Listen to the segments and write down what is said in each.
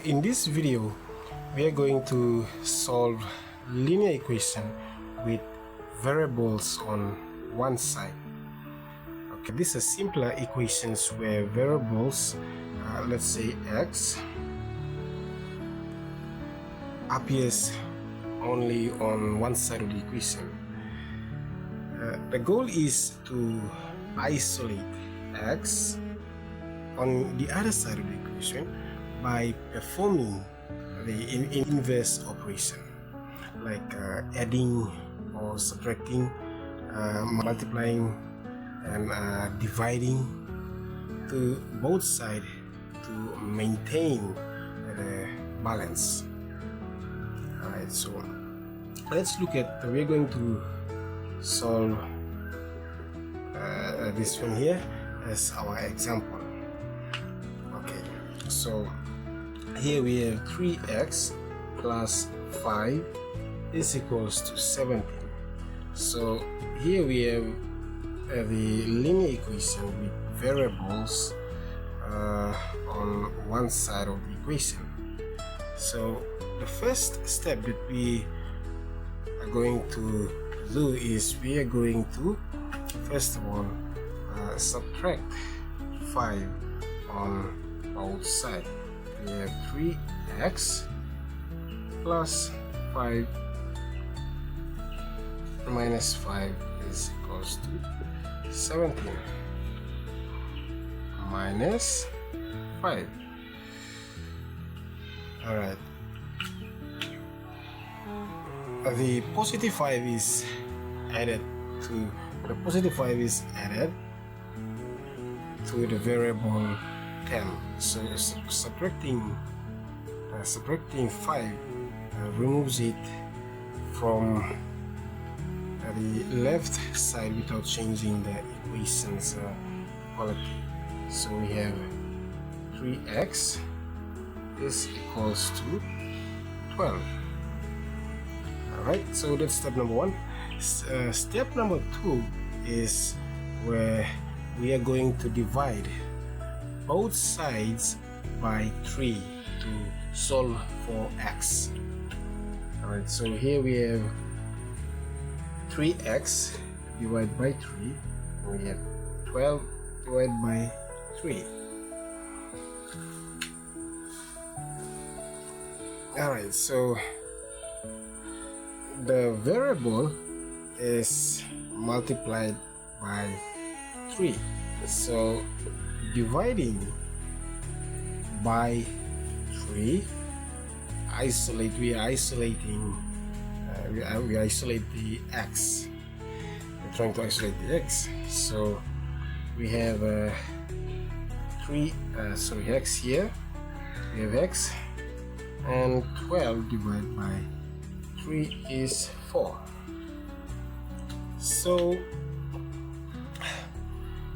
in this video we are going to solve linear equation with variables on one side. Okay, these are simpler equations where variables, let's say x, appears only on one side of the equation. The goal is to isolate x on the other side of the equation by performing the inverse operation, like adding or subtracting, multiplying and dividing to both sides to maintain the balance. Alright, so let's look at, we're going to solve this one here as our example. Okay, so here we have 3x plus 5 is equals to 17. So here we have the linear equation with variables on one side of the equation. So the first step that we are going to do is we are going to first of all subtract 5 on both sides. We have 3x plus 5 minus 5 is equals to 17 minus 5. Alright, the positive 5 is added to the variable 10. So subtracting 5 removes it from the left side without changing the equation's quality. So we have 3x is equals to 12. Alright, so that's step number 1. Step number 2 is where we are going to divide both sides by 3 to solve for x. Alright, so here we have 3x divided by 3, and we have 12 divided by 3. Alright, so the variable is multiplied by 3. So dividing by 3, we isolate the x. We're trying to isolate the x. So we have x here. We have x, and 12 divided by 3 is 4. So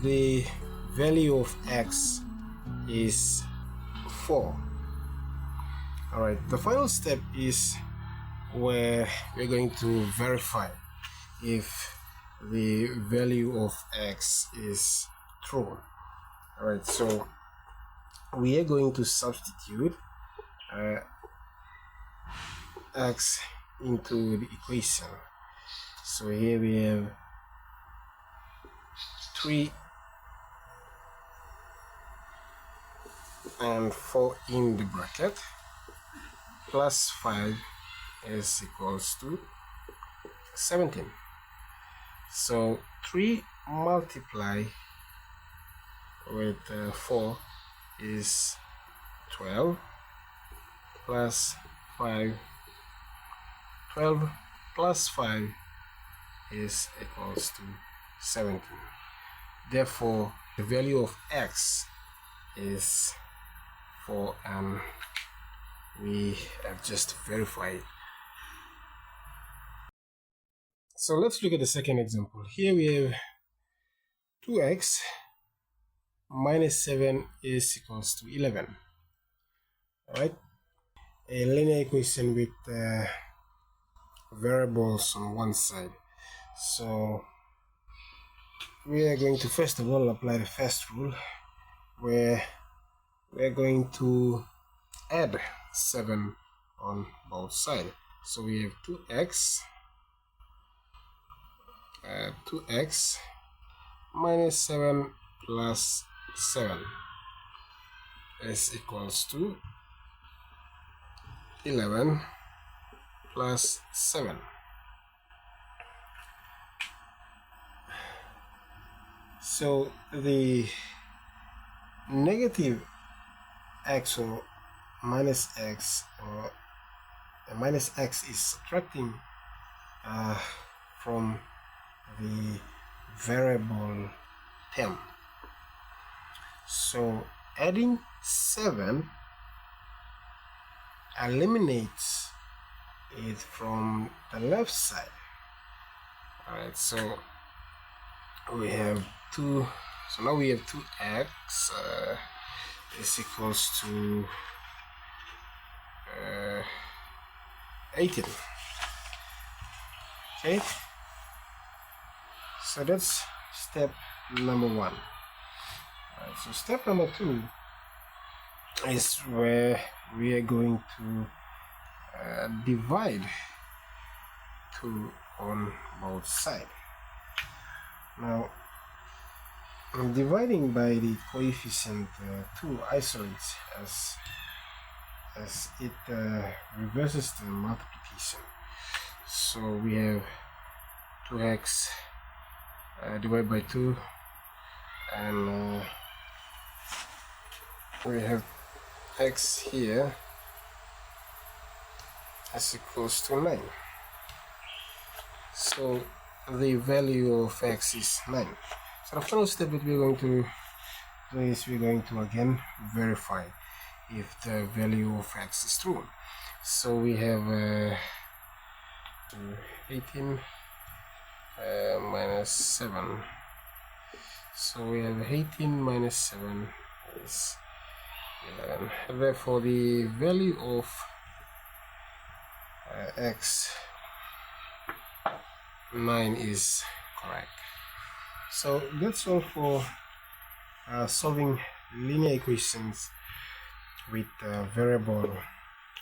the value of x is 4. Alright, the final step is where we're going to verify if the value of x is true. Alright, so we are going to substitute x into the equation. So here we have 3 and 4 in the bracket plus 5 is equals to 17. So 3 multiply with 4 is 12 plus 5. 12 plus 5 is equals to 17. Therefore, the value of x is 4, and we have just verified. So let's look at the second example. Here we have 2x minus 7 is equals to 11. Alright, a linear equation with variables on one side. So we are going to first of all apply the first rule, where we're going to add 7 on both sides. So we have 2x minus 7 plus 7 is equals to 11 plus 7. So the negative x or minus x or minus x is subtracting from the variable term. So adding 7 eliminates it from the left side. Alright, so we have 2, so now we have 2x is equals to 18. Okay, so that's step number 1. Alright, so step number 2 is where we are going to divide 2 on both sides. Now, dividing by the coefficient 2 isolates as it reverses the multiplication. So we have 2x divided by 2, and we have x here is equals to 9. So the value of x is 9. So the final step that we're going to do is we're going to again verify if the value of x is true. So we have 18 minus 7. So we have 18 minus 7 is 11. Therefore the value of x 9 is correct. So that's all for solving linear equations with a variable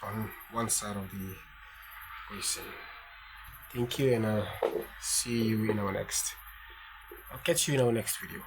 on one side of the equation. Thank you, and I'll see you in our next. I'll catch you in our next video.